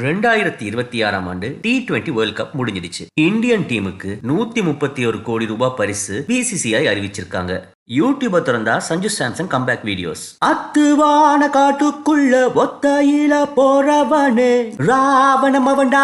2026 T20 world cup முடிஞ்சிடுச்சு. Indian டீமுக்கு 131 கோடி ரூபாய் பரிசு பிசிசிஐ அறிவிச்சிருக்காங்க. யூடியூப திறந்தா சஞ்சு சாம்சன் கம்பேக் வீடியோஸ். அத்துவான காட்டுக்குள்ள ஒத்தையில போறவனே ராவணம் அவன்டா,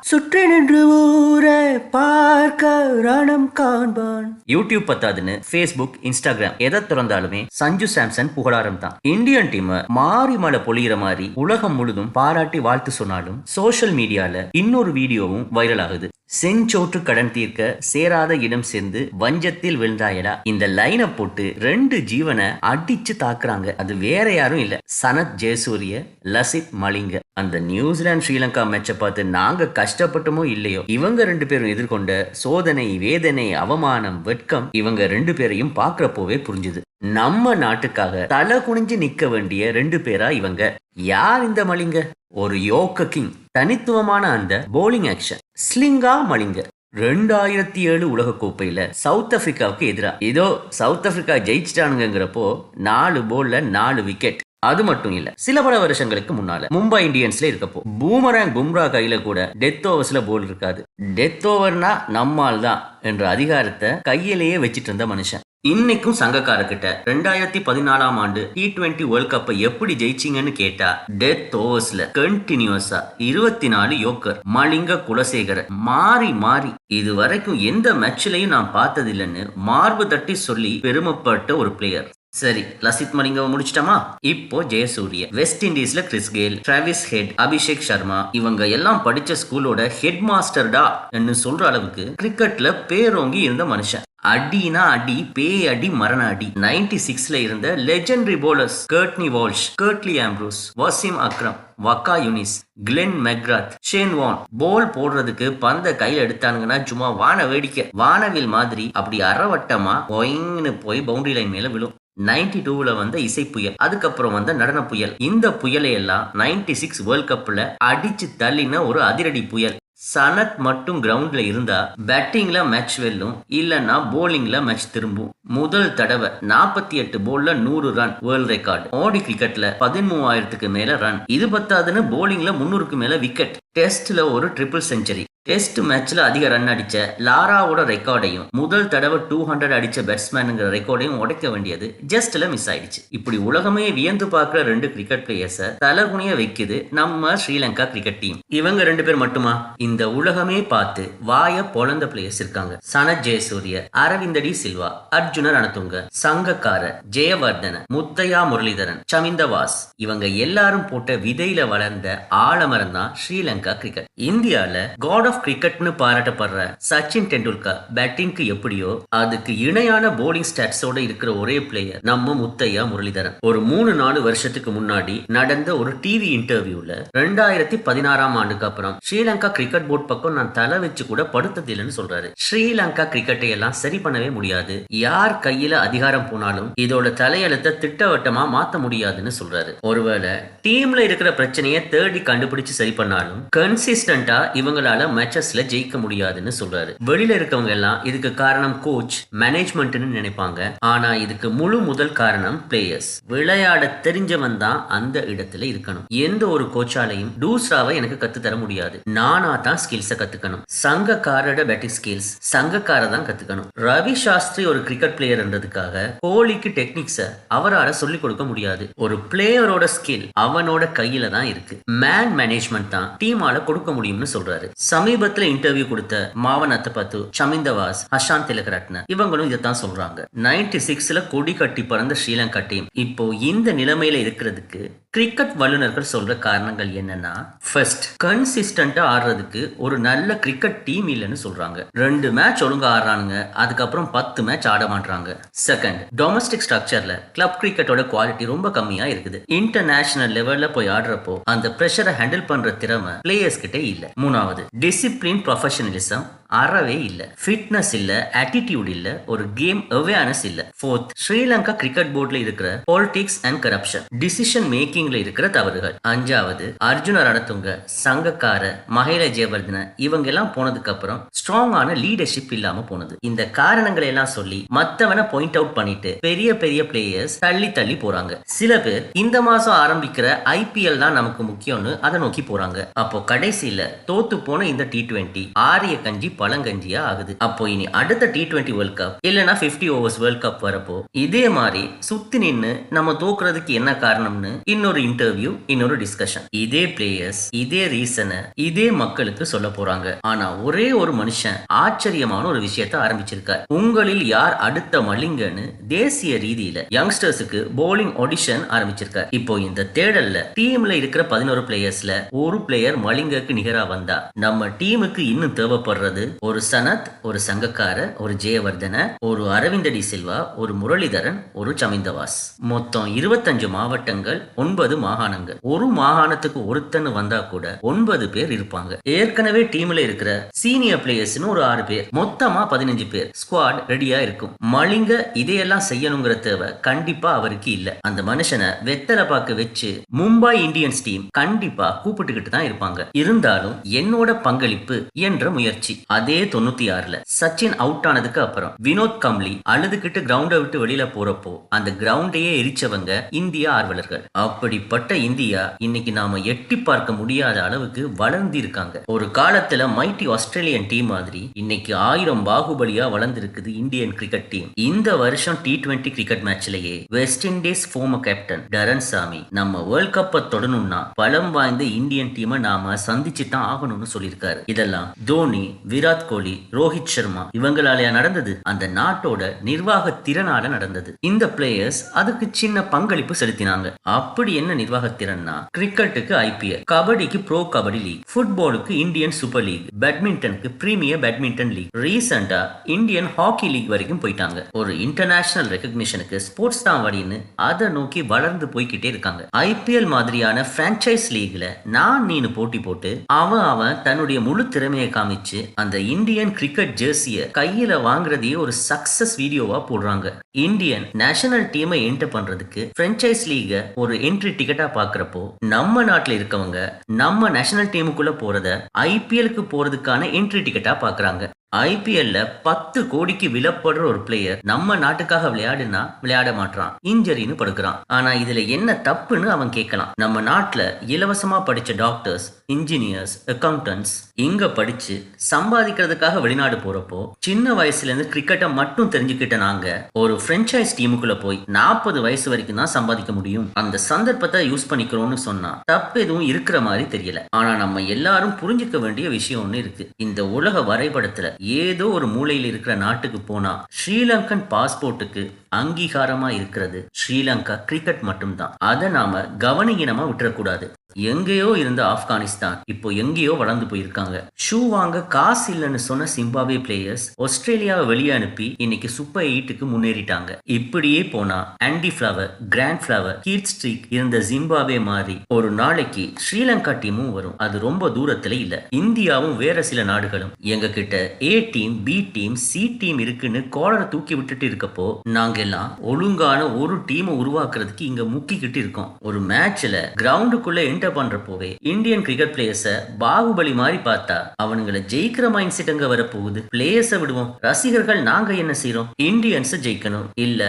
சுற்றி நின்று ஊரே பார்க்க ரணம் காண்பான். யூடியூப் பத்தாதுன்னு Facebook, Instagram எதை திறந்தாலுமே சஞ்சு சாம்சன் புகழாரம் தான். இந்தியன் டீம் மாறி மழை பொழியிற மாதிரி உலகம் முழுதும் பாராட்டி வாழ்த்து சொன்னாலும் சோசியல் மீடியால இன்னொரு வீடியோவும் வைரல் ஆகுது. செஞ்சோற்று கடன் தீர்க்க சேராத இடம் சேர்ந்து வஞ்சத்தில் விழுந்தாயடா. இந்த லைனை போட்டு 2 ஜீவனை அடிச்சு தாக்குறாங்க. அது வேற யாரும் இல்ல, சனத் ஜெயசூரிய, லசித் மலிங்க. அந்த நியூசிலாந்து ஸ்ரீலங்கா மேட்சை பார்த்து நாங்க கஷ்டப்பட்டோமோ இல்லையோ, இவங்க 2 பேரும் எதிர்கொண்ட சோதனை, வேதனை, அவமானம், வெட்கம் இவங்க 2 பேரையும் பாக்குறப்போவே புரிஞ்சுது. நம்ம நாட்டுக்காக தலை குனிஞ்சு நிக்க வேண்டிய 2 பேரா இவங்க. யார் இந்த மலிங்க? ஒரு யோக்க கிங். தனித்துவமான அந்த போலிங் ஆக்ஷன். ஸ்லிங்கா மலிங்க 2007 உலக கோப்பையில சவுத் ஆப்பிரிக்காவுக்கு எதிராக ஏதோ சவுத் ஆப்பிரிக்கா ஜெயிச்சிட்டானுங்கிறப்போ 4 போல்ல 4 விக்கெட். அது மட்டும் இல்ல, சில பல வருஷங்களுக்கு முன்னால மும்பை இந்தியன்ஸ்ல இருக்கப்போ பூமராங் பும்ரா கையில கூட டெத் ஓவர்ஸ்ல போல் இருக்காது. டெத் ஓவர்னா நம்மால் தான் என்ற அதிகாரத்தை கையிலேயே வச்சிட்டு இருந்த மனுஷன். இன்னைக்கும் சங்கக்காரர்கிட்ட 2014 T20 வேர்ல்ட் கப்பை எப்படி ஜெயிச்சிங்கன்னு கேட்டா டெத் ஓவர்ஸ்ல கண்டினியூஸா 24 யோக்கர் மலிங்க குலசேகர மாறி மாறி இது வரைக்கும் எந்த மேட்ச்லயும் நான் பார்த்தது இல்லைன்னு மார்பு தட்டி சொல்லி பெருமைப்பட்ட ஒரு பிளேயர். சரி, லசித் மலிங்கவை முடிச்சிட்டோமா? இப்போ ஜெயசூரிய. வெஸ்ட் இண்டீஸ்ல Chris Gayle, Travis Head, Abhishek Sharma இவங்க எல்லாம் படிச்ச ஸ்கூலோட ஹெட் மாஸ்டர்டா என்று சொல்ற அளவுக்கு கிரிக்கெட்ல பேரோங்கி இருந்த மனுஷன். அடினா அடி, பேய் அடி, மரண அடி. 96ல இருந்த legendary bowlers Courtney Walsh, கர்ட்லி Ambrose, Wasim Akram, வக்கா Younis, Glenn McGrath, Shane வான் போல் போடுறதுக்கு பந்த கையில எடுத்தானுங்கன்னா சும்மா வான வேடிக்கை. வானவில் மாதிரி அப்படி அறவட்டமா ஒயின்னு போய் பவுண்டரி லைன் மேல விழும். 92ல வந்த இசை புயல், அதுக்கப்புறம் வந்த நடன புயல். இந்த புயலை எல்லாம் 96 வேர்ல்ட் கப்ல அடிச்சு தள்ளின ஒரு அதிரடி புயல். சனத் மட்டும் கிரவுண்ட்ல இருந்தா பேட்டிங்ல மேட்ச் வெல்லும், இல்லன்னா போலிங்ல மேட்ச் திரும்பும். முதல் தடவை 48 போல்ல 100 ரன் வேர்ல்ட் ரெக்கார்டு. ஓடி கிரிக்கெட்ல 13,000க்கு மேல ரன். இது பத்தாதுன்னு போலிங்ல 300க்கு மேல விக்கெட். டெஸ்ட்ல ஒரு ட்ரிபிள் செஞ்சுரி. டெஸ்ட் மேட்ச்ல அதிக ரன் அடிச்ச லாராவோட ரெக்கார்டையும் முதல் தடவை 200 அடிச்ச பேட்ஸ்மேனுங்கிற ரெக்கார்டையும் உடைக்க வேண்டியது ஜஸ்ட்ல மிஸ் ஆயிடுச்சு. இப்படி உலகமே வியந்து பார்க்கிற 2 கிரிக்கெட் பிளேயர்ஸ தலகுனிய வைக்குது நம்ம ஸ்ரீலங்கா கிரிக்கெட் டீம். இவங்க 2 பேர் மட்டுமா? இந்த உலகமே பார்த்து வாய பொழந்த பிளேயர்ஸ் இருக்காங்க. சனத் ஜெயசூரிய, அரவிந்த் டி சில்வா, அர்ஜுன ரணதுங்க, சங்கக்கார, ஜெயவர்தன, முத்தையா முரளிதரன், சமிந்தவாஸ் இவங்க எல்லாரும் போட்ட விதையில வளர்ந்த ஆலமரம் தான் ஸ்ரீலங்கா கிரிக்கெட். இந்தியால காட் ஆஃப் கிரிக்கெட்னு பாராட்டப்படுற சச்சின் டெண்டுல்கர் பேட்டிங்க்கு எப்படியோ அதுக்கு இணையான போலிங் ஸ்டாட்ஸோட இருக்கிற ஒரே பிளேயர் நம்ம முத்தையா முரளிதரன். ஒரு 3-4 வருஷத்துக்கு முன்னாடி நடந்த ஒரு டிவி இன்டர்வியூல 2016 அப்புறம் ஸ்ரீலங்கா கிரிக்கெட் போர்ட் பக்கம் நான் தலை வச்சு கூட படுத்தது இல்லைன்னு சொல்றாரு. ஸ்ரீலங்கா கிரிக்கெட்டை எல்லாம் சரி பண்ணவே முடியாது, யார் கையில அதிகாரம் போனாலும் இதோட தலையெழுத்தை திட்டவட்டமா மாத்த முடியாதுன்னு சொல்றாரு. ஒருவேளை டீம்ல இருக்கிற பிரச்சனையை தேடி கண்டுபிடிச்சு சரி பண்ணாலும் கன்சிஸ்டன்டா இவங்களால மேட்சஸ்ல ஜெயிக்க முடியாதுன்னு சொல்றாரு. வெளியில இருக்கவங்க எல்லாம் இதுக்கு காரணம் கோச், மேனேஜ்மெண்ட்னு நினைப்பாங்க. ஆனா இதுக்கு முழு முதல் காரணம் பிளேயர்ஸ். விளையாட தெரிஞ்சவன் தான் அந்த இடத்துல இருக்கணும். எந்த ஒரு கோச்சாலையும் டூஸ்ராவை எனக்கு கத்து தர முடியாது, நானா தான் ஸ்கில்ஸை கத்துக்கணும். சங்கக்காரோட பேட்டிங் ஸ்கில்ஸ் சங்கக்கார தான் கத்துக்கணும். ரவி சாஸ்திரி ஒரு கிரிக்கெட் பிளேயர்ன்றதுக்காக கோலிக்கு டெக்னிக்ஸ அவரால சொல்லிக் கொடுக்க முடியாது. ஒரு பிளேயரோட ஸ்கில் அவனோட கையில தான் இருக்கு. மேன் மேனேஜ்மெண்ட் தான் டீமால கொடுக்க முடியும்னு சொல்றாரு. சமீபத்துல இன்டர்வியூ கொடுத்த மாவன் அத்தபத்து, சமிந்தவாஸ், அஷாந்த் திலகரத்ன இவங்களும் இதைத்தான் சொல்றாங்க. 96ல கொடி கட்டி பறந்த ஸ்ரீலங்கா டீம் இப்போ இந்த நிலைமையில இருக்கிறதுக்கு கிரிக்கெட் வல்லுநர்கள் சொல்ற காரணங்கள் என்னன்னா, ஃபர்ஸ்ட் கன்சிஸ்டன்டா ஆடுறதுக்கு ஒரு நல்ல கிரிக்கெட் டீம் இல்லைன்னு சொல்றாங்க. 2 மேட்ச் ஒழுங்கா ஆடுறானுங்க, அதுக்கப்புறம் 10 மேட்ச் ஆட மாட்டாங்க. செகண்ட், டொமஸ்டிக் ஸ்ட்ரக்சர்ல கிளப் கிரிக்கெட்டோட குவாலிட்டி ரொம்ப கம்மியா இருக்குது. இன்டர்நேஷனல் லெவல்ல போய் ஆடுறப்போ அந்த பிரஷரை ஹேண்டில் பண்ற திறமை பிளேயர்ஸ் கிட்ட இல்ல. மூணாவது, டிசிப்ளின், ப்ரொஃபஷனலிசம் அறவே இல்ல. ஃபிட்னஸ் இல்ல, ஆட்டிடியூட் இல்ல, ஒரு கேம் அவேர்னஸ் இல்ல. ஃபோர்த், ஸ்ரீலங்கா கிரிக்கெட் போர்ட்ல இருக்கிற பாலிடிக்ஸ் அண்ட் கரப்ஷன், டிசிஷன் மேக்கிங்ல இருக்கிற தவறுகள். அஞ்சாவது, அர்ஜுன ரணதுங்க, சங்கக்கார, மஹேல ஜெயவர்தன இவங்க எல்லாம் போனதுக்கு அப்புறம் ஸ்ட்ராங்கான லீடர்ஷிப் இல்லாம போனது. இந்த காரணங்களை எல்லாம் சொல்லி மத்தவன பாயிண்ட் அவுட் பண்ணிட்டு பெரிய பெரிய பிளேயர்ஸ் தள்ளி தள்ளி போறாங்க. சில பேர் இந்த மாசம் ஆரம்பிக்கிற ஐபிஎல் தான் நமக்கு முக்கியம்னு அதை நோக்கி போறாங்க. அப்போ கடைசியில தோத்து போன இந்த T20 ஆரிய கஞ்சி பழங்கஞ்சியா ஆகுது. அப்போ இனி அடுத்த T20 வேர்ல்ட் கப் இல்லனா 50 ஓவர்ஸ் வேர்ல்ட் கப் வரப்போ இதே மாதிரி சுத்தி நின்னு நம்ம தோக்குறதுக்கு என்ன காரணம்னு இன்னொரு இன்டர்வியூ, இன்னொரு டிஸ்கஷன், இதே பிளேயர்ஸ், இதே ரீசனை இதே மக்களுக்கு சொல்ல போறாங்க. ஆனா ஒரே ஒரு மனுஷன் ஆச்சரியமான ஒரு விஷயத்தை ஆரம்பிச்சிருக்கார். உங்களில் யார் அடுத்த மலிங்கன்னு தேசிய ரீதியில யங்ஸ்டர்ஸுக்கு போலிங் ஆடிஷன் ஆரம்பிச்சிருக்கார். இப்போ இந்த தேடல்ல டீம்ல இருக்கிற 11 பிளேயர்ஸ்ல ஒரு பிளேயர் மலிங்கக்கு நிகரா வந்தா நம்ம டீமுக்கு இன்னும் தேவைப்படுறது ஒரு சனத், ஒரு சங்கக்கார, ஒரு ஜெயவர்தன, ஒரு அரவிந்த டி சில்வா, ஒரு முரளிதரன், ஒரு சமிந்தவாஸ். மொத்தம் 25 மாவட்டங்கள், 9 மாகாணங்கள். ஒரு மாகாணத்துக்கு ஒருத்தன் வந்தா கூட 9 பேர் இருப்பாங்க. ஏற்கனவே டீம்ல இருக்கிற சீனியர் பிளேயர்ஸ்னு ஒரு 6 பேர், மொத்தமா 15 பேர். ஸ்குவாட் ரெடியா இருக்கும். மலிங்க இதையெல்லாம் செய்யணுங்கிற தேவை கண்டிப்பா அவருக்கு இல்ல. அந்த மனுஷனை வெத்தலை பாக்க வச்சு மும்பை இந்தியன்ஸ் டீம் கண்டிப்பா கூப்பிட்டுக்கிட்டு தான் இருப்பாங்க. இருந்தாலும் என்னோட பங்களிப்பு என்ற முயற்சி. அதே 96ல சச்சின் அவுட் ஆனதுக்கு அப்புறம் வினோத் கம்லி அழுதுகிட்டு கிரவுண்டை விட்டு வெளியில போறப்போ அந்த கிரவுண்டையே எரிச்சவங்க இந்திய ஆர்வலர்கள். அப்படிப்பட்ட இந்தியா இன்னைக்கு நாம எட்டி பார்க்க முடியாத அளவுக்கு வளர்ந்து இருக்காங்க. ஒரு காலத்துல மைட்டி ஆஸ்திரேலியன் டீம் மாதிரி இன்னைக்கு 1000 பாகுபலியா வளர்ந்திருக்குது இந்தியன் கிரிக்கெட் டீம். இந்த வருஷம் T20 கிரிக்கெட் மேட்ச்லயே West Indies former captain Darren Sammy நம்ம வேர்ல்ட் கப்பை தொடணும்னா பலம் வாய்ந்த இந்தியன் டீமை நாம சந்திச்சு தான் ஆகணும்னு சொல்லியிருக்காரு. இதெல்லாம் தோனி, விராட் கோலி, ரோஹித் சர்மா இவங்களாலயா நடந்தது? அந்த நாட்டோட நிர்வாக திறனால நடந்தது. இந்த பிளேயர்ஸ் அதுக்கு சின்ன பங்களிப்பு செலுத்தினாங்க. அப்படி என்ன நிர்வாக திறன்னா, கிரிக்கெட்டுக்கு ஐபிஎல், கபடிக்கு ப்ரோ கபடி லீக், ஃபுட்பாலுக்கு இந்தியன் சூப்பர் லீக், பேட்மிண்டனுக்கு பிரீமியர் பேட்மிண்டன் லீக், ரீசெண்டா இந்தியன் ஹாக்கி லீக் வரைக்கும் போயிட்டாங்க. ஒரு இன்டர்நேஷனல் ரெகக்னிஷனுக்கு ஸ்போர்ட்ஸ் தான் வழின்னு அதை நோக்கி வளர்ந்து போய்கிட்டே இருக்காங்க. ஐபிஎல் மாதிரியான பிரான்சைஸ் லீக்ல நான் நீனு போட்டி போட்டு அவன் தன்னுடைய முழு திறமையை காமிச்சு அந்த இந்தியன் கிரிக்கெட் ஜெர்சியை கையில வாங்குறதையே ஒரு சக்சஸ் வீடியோவா போடுறாங்க. இந்தியன் நேஷனல் டீமை என்டர் பண்றதுக்கு பிரான்சைஸ் லீக ஒரு என்ட்ரி டிக்கெட்டா பாக்குறப்போ நம்ம நாட்டுல இருக்கவங்க நம்ம நேஷனல் டீமுக்குள்ள போறத ஐபிஎலுக்கு போறதுக்கான என்ட்ரி டிக்கெட்டா பாக்குறாங்க. ஐபிஎல்ல 10 கோடிக்கு விலப்படுற ஒரு பிளேயர் நம்ம நாட்டுக்காக விளையாடுனா விளையாட மாட்டான், இன்ஜரின்னு படுக்கிறான். ஆனா இதுல என்ன தப்புன்னு அவன் கேட்கலாம். நம்ம நாட்டுல இலவசமா படிச்ச டாக்டர்ஸ், இன்ஜினியர்ஸ், அக்கௌண்டன்ட்ஸ் இங்க படிச்சு சம்பாதிக்கிறதுக்காக வெளிநாடு போறப்போ சின்ன வயசுல இருந்து கிரிக்கெட்டை மட்டும் தெரிஞ்சுக்கிட்ட நாங்க ஒரு பிரான்சைஸ் டீமுக்குள்ள போய் 40 வயசு வரைக்கும் தான் சம்பாதிக்க முடியும். அந்த சந்தர்ப்பத்தை யூஸ் பண்ணிக்கிறோம்னு சொன்னா தப்பு எதுவும் இருக்கிற மாதிரி தெரியல. ஆனா நம்ம எல்லாரும் புரிஞ்சுக்க வேண்டிய விஷயம் ஒண்ணு இருக்கு. இந்த உலக வரைபடத்துல ஏதோ ஒரு மூலையில் இருக்கிற நாட்டுக்கு போனா ஸ்ரீலங்கன் பாஸ்போர்ட்டுக்கு அங்கீகாரமா இருக்கிறது ஸ்ரீலங்கா கிரிக்கெட் மட்டும்தான். அதை நாம கவனீனமா விட்டுறக்கூடாது. எங்கேயோ இருந்த ஆப்கானிஸ்தான் இப்போ எங்கேயோ வளர்ந்து போயிருக்காங்க. ஷூ வாங்க காசு இல்லைன்னு சொன்ன சிம்பாப்வே பிளேயர்ஸ் ஆஸ்திரேலியாவை வெளியே அனுப்பி இன்னைக்கு சூப்பர் 8க்கு முன்னேறிட்டாங்க. இப்படியே போனா Andy Flower, Grant Flower, Keith Streak இருந்த ஜிம்பாப்வே மாதிரி ஒரு நாளைக்கு ஸ்ரீலங்கா டீமும் வரும். அது ரொம்ப தூரத்துல இல்ல. இந்தியாவும் வேற சில நாடுகளும் எங்க கிட்ட A team, B team, C team இருக்குன்னு காலரை தூக்கி விட்டுட்டு இருக்கப்போ நாங்க எல்லாம் ஒழுங்கான ஒரு டீமை உருவாக்குறதுக்கு இங்க முக்கிக்கிட்டு இருக்கோம். ஒரு மேட்ச்ல கிரவுண்டுக்குள்ள என்டர் பண்றப்போவே இந்தியன் கிரிக்கெட் பிளேயர்ஸ பாகுபலி மாதிரி பார்த்தா அவனுங்களை ஜெயிக்கிற மைண்ட் செட் அங்க வரப்போகுது. பிளேயர்ஸை விடுவோம், ரசிகர்கள் நாங்க என்ன செய்யறோம்? இந்தியன்ஸ் ஜெயிக்கணும், இல்ல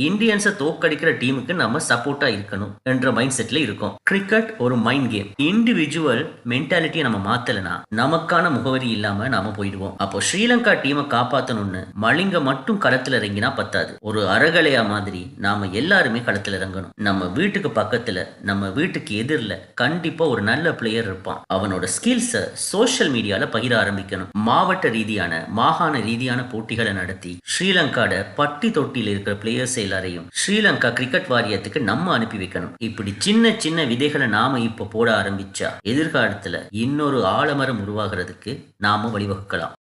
இந்தியன்ஸை தோக்கடிக்கிற டீமுக்கு நம்ம சப்போர்ட்டா இருக்கணும் என்ற மைண்ட் செட்ல இருக்கும். கிரிக்கெட் ஒரு மைண்ட் கேம். இண்டிவிஜுவல் மென்டாலிட்டியை நம்ம மாத்தலனா நமக்கான முகவரி இல்லாம நாம போயிடுவோம். அப்போ ஸ்ரீலங்கா டீமை காப்பாத்தணும்னு மலிங்க மட்டும் களத்துல இறங்கினா பத்தாது. ஒரு அரகலையா மாதிரி நாம எல்லாருமே களத்துல இறங்கணும். நம்ம வீட்டுக்கு பக்கத்துல, நம்ம வீட்டுக்கு எதிரில் கண்டிப்பா ஒரு நல்ல பிளேயர் இருப்பான். அவனோட ஸ்கில்ஸை சோஷியல் மீடியால பகிர ஆரம்பிக்கணும். மாவட்ட ரீதியான, மாகாண ரீதியான போட்டிகளை நடத்தி ஸ்ரீலங்காட பட்டி தொட்டியில் இருக்கிற பிளேயர்ஸ் எல்லாரையும் ஸ்ரீலங்கா கிரிக்கெட் வாரியத்துக்கு நம்ம அனுப்பி வைக்கணும். இப்படி சின்ன சின்ன விதைகளை நாம இப்ப போட ஆரம்பிச்சா எதிர்காலத்துல இன்னொரு ஆலமரம் உருவாகிறதுக்கு நாம வழிவகுக்கலாம்.